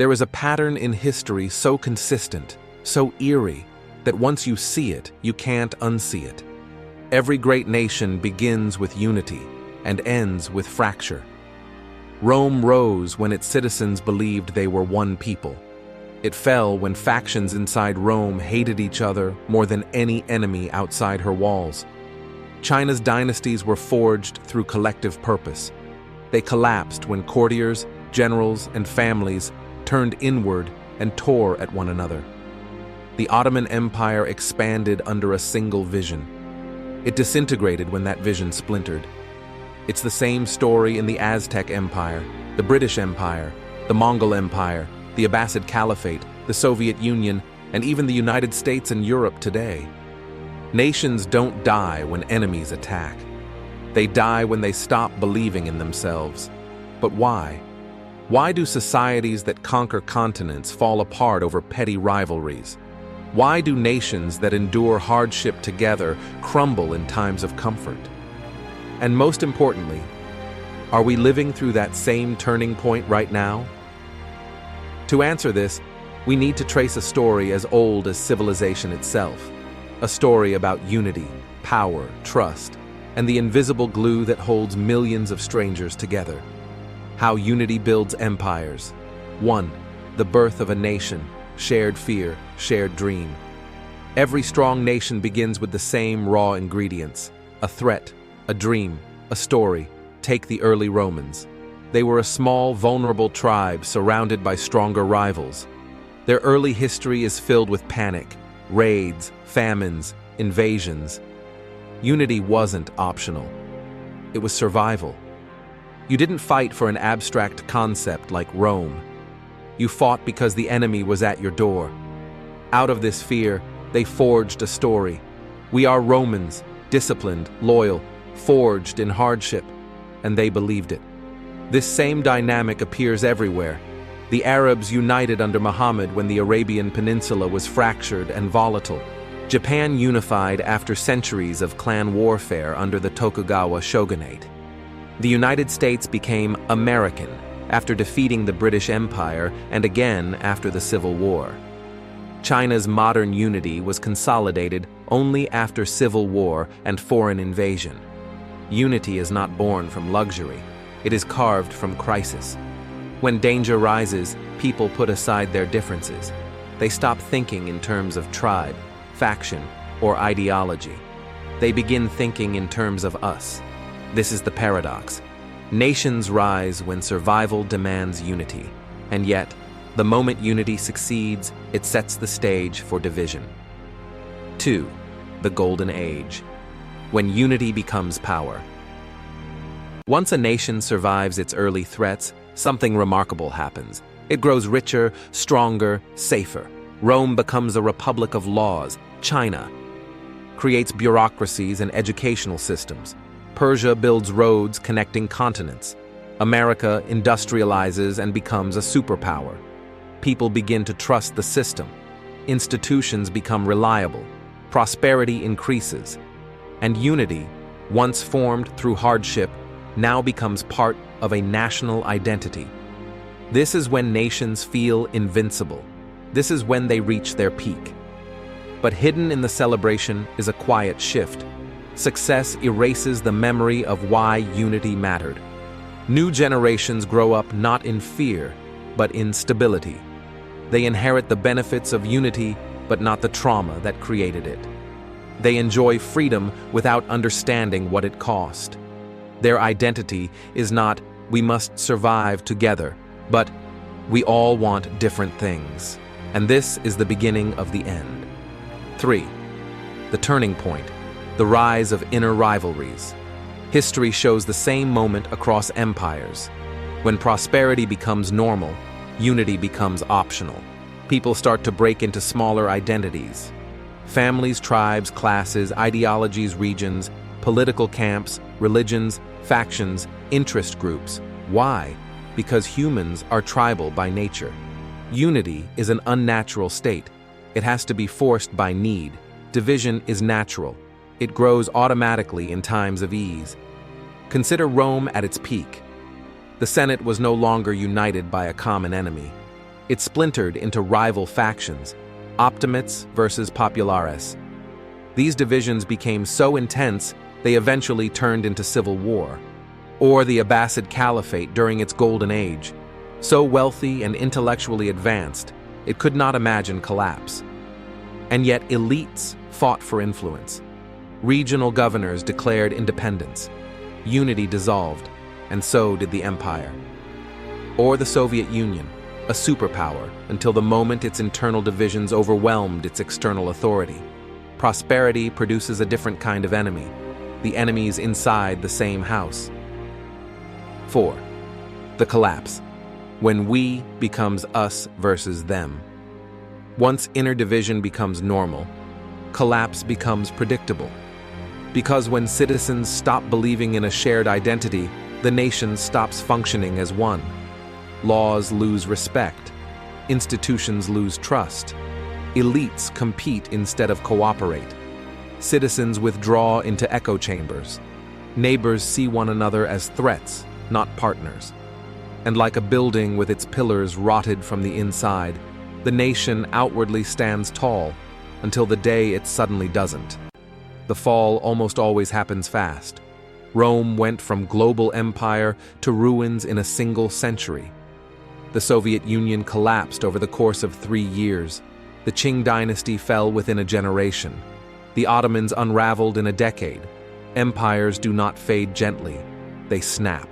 There is a pattern in history so consistent, so eerie, that once you see it, you can't unsee it. Every great nation begins with unity and ends with fracture. Rome rose when its citizens believed they were one people. It fell when factions inside Rome hated each other more than any enemy outside her walls. China's dynasties were forged through collective purpose. They collapsed when courtiers, generals, and families turned inward and tore at one another. The Ottoman Empire expanded under a single vision. It disintegrated when that vision splintered. It's the same story in the Aztec Empire, the British Empire, the Mongol Empire, the Abbasid Caliphate, the Soviet Union, and even the United States and Europe today. Nations don't die when enemies attack. They die when they stop believing in themselves. But why? Why do societies that conquer continents fall apart over petty rivalries? Why do nations that endure hardship together crumble in times of comfort? And most importantly, are we living through that same turning point right now? To answer this, we need to trace a story as old as civilization itself, a story about unity, power, trust, and the invisible glue that holds millions of strangers together. How unity builds empires. 1. The birth of a nation. Shared fear, shared dream. Every strong nation begins with the same raw ingredients: a threat, a dream, a story. Take the early Romans. They were a small, vulnerable tribe surrounded by stronger rivals. Their early history is filled with panic, raids, famines, invasions. Unity wasn't optional. It was survival. You didn't fight for an abstract concept like Rome. You fought because the enemy was at your door. Out of this fear, they forged a story. We are Romans, disciplined, loyal, forged in hardship, and they believed it. This same dynamic appears everywhere. The Arabs united under Muhammad when the Arabian Peninsula was fractured and volatile. Japan unified after centuries of clan warfare under the Tokugawa shogunate. The United States became American after defeating the British Empire and again after the Civil War. China's modern unity was consolidated only after civil war and foreign invasion. Unity is not born from luxury. It is carved from crisis. When danger rises, people put aside their differences. They stop thinking in terms of tribe, faction, or ideology. They begin thinking in terms of us. This is the paradox. Nations rise when survival demands unity, and yet, the moment unity succeeds, it sets the stage for division. 2. The Golden Age. When unity becomes power. Once a nation survives its early threats, something remarkable happens. It grows richer, stronger, safer. Rome becomes a republic of laws. China creates bureaucracies and educational systems. Persia builds roads connecting continents. America industrializes and becomes a superpower. People begin to trust the system. Institutions become reliable. Prosperity increases. And unity, once formed through hardship, now becomes part of a national identity. This is when nations feel invincible. This is when they reach their peak. But hidden in the celebration is a quiet shift. Success erases the memory of why unity mattered. New generations grow up not in fear, but in stability. They inherit the benefits of unity, but not the trauma that created it. They enjoy freedom without understanding what it cost. Their identity is not, we must survive together, but we all want different things. And this is the beginning of the end. 3. The turning point. The rise of inner rivalries. History shows the same moment across empires. When prosperity becomes normal, unity becomes optional. People start to break into smaller identities. Families, tribes, classes, ideologies, regions, political camps, religions, factions, interest groups. Why? Because humans are tribal by nature. Unity is an unnatural state. It has to be forced by need. Division is natural. It grows automatically in times of ease. Consider Rome at its peak. The Senate was no longer united by a common enemy. It splintered into rival factions, optimates versus populares. These divisions became so intense they eventually turned into civil war, or the Abbasid Caliphate during its golden age, so wealthy and intellectually advanced it could not imagine collapse. And yet elites fought for influence. Regional governors declared independence. Unity dissolved, and so did the empire. Or the Soviet Union, a superpower until the moment its internal divisions overwhelmed its external authority. Prosperity produces a different kind of enemy, the enemies inside the same house. 4. The collapse, when we becomes us versus them. Once inner division becomes normal, collapse becomes predictable. Because when citizens stop believing in a shared identity, the nation stops functioning as one. Laws lose respect. Institutions lose trust. Elites compete instead of cooperate. Citizens withdraw into echo chambers. Neighbors see one another as threats, not partners. And like a building with its pillars rotted from the inside, the nation outwardly stands tall until the day it suddenly doesn't. The fall almost always happens fast. Rome went from global empire to ruins in a single century. The Soviet Union collapsed over the course of 3 years. The Qing dynasty fell within a generation. The Ottomans unraveled in a decade. Empires do not fade gently, they snap.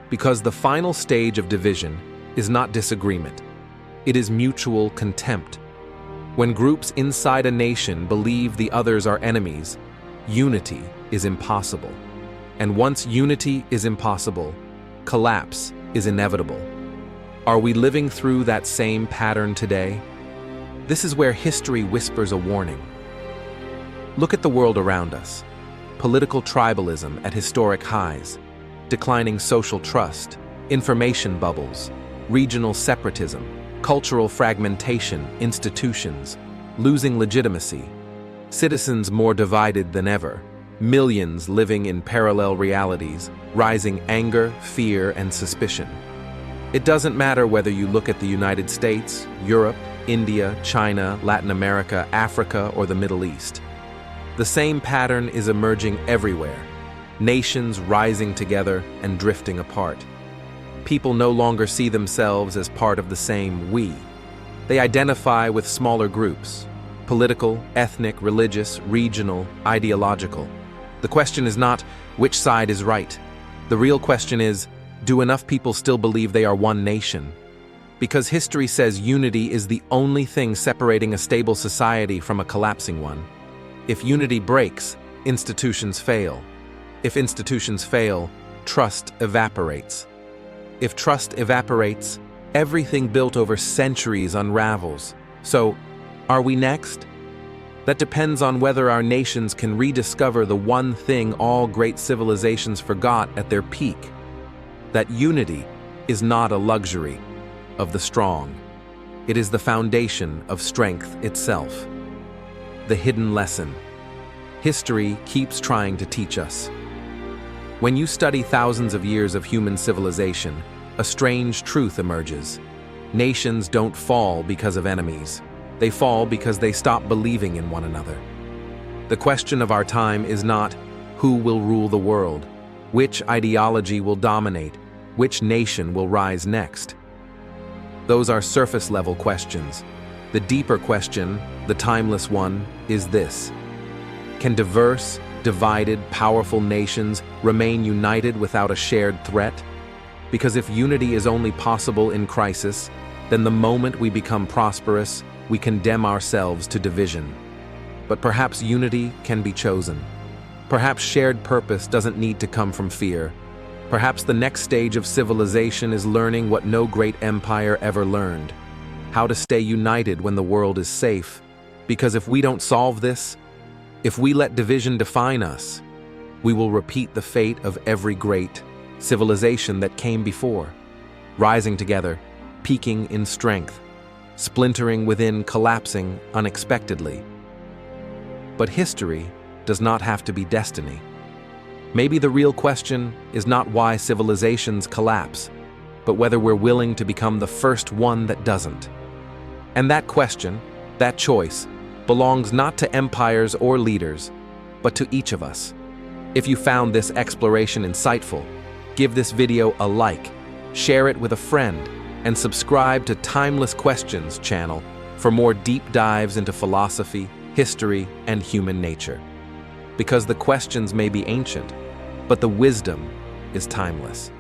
Because the final stage of division is not disagreement, it is mutual contempt. When groups inside a nation believe the others are enemies, unity is impossible. And once unity is impossible, collapse is inevitable. Are we living through that same pattern today? This is where history whispers a warning. Look at the world around us. Political tribalism at historic highs, declining social trust, information bubbles, regional separatism, cultural fragmentation, institutions, losing legitimacy, citizens more divided than ever, millions living in parallel realities, rising anger, fear, and suspicion. It doesn't matter whether you look at the United States, Europe, India, China, Latin America, Africa, or the Middle East. The same pattern is emerging everywhere, nations rising together and drifting apart. People no longer see themselves as part of the same we. They identify with smaller groups, political, ethnic, religious, regional, ideological. The question is not which side is right. The real question is, do enough people still believe they are one nation? Because history says unity is the only thing separating a stable society from a collapsing one. If unity breaks, institutions fail. If institutions fail, trust evaporates. If trust evaporates, everything built over centuries unravels. So, are we next? That depends on whether our nations can rediscover the one thing all great civilizations forgot at their peak: that unity is not a luxury of the strong. It is the foundation of strength itself. The hidden lesson. History keeps trying to teach us. When you study thousands of years of human civilization, a strange truth emerges. Nations don't fall because of enemies. They fall because they stop believing in one another. The question of our time is not who will rule the world, which ideology will dominate, which nation will rise next. Those are surface-level questions. The deeper question, the timeless one, is this: can diverse, divided, powerful nations remain united without a shared threat? Because if unity is only possible in crisis, then the moment we become prosperous, we condemn ourselves to division. But perhaps unity can be chosen. Perhaps shared purpose doesn't need to come from fear. Perhaps the next stage of civilization is learning what no great empire ever learned: how to stay united when the world is safe. Because if we don't solve this, if we let division define us, we will repeat the fate of every great civilization that came before, rising together, peaking in strength, splintering within, collapsing unexpectedly. But history does not have to be destiny. Maybe the real question is not why civilizations collapse, but whether we're willing to become the first one that doesn't. And that question, that choice, belongs not to empires or leaders, but to each of us. If you found this exploration insightful, give this video a like, share it with a friend, and subscribe to Timeless Questions channel for more deep dives into philosophy, history, and human nature. Because the questions may be ancient, but the wisdom is timeless.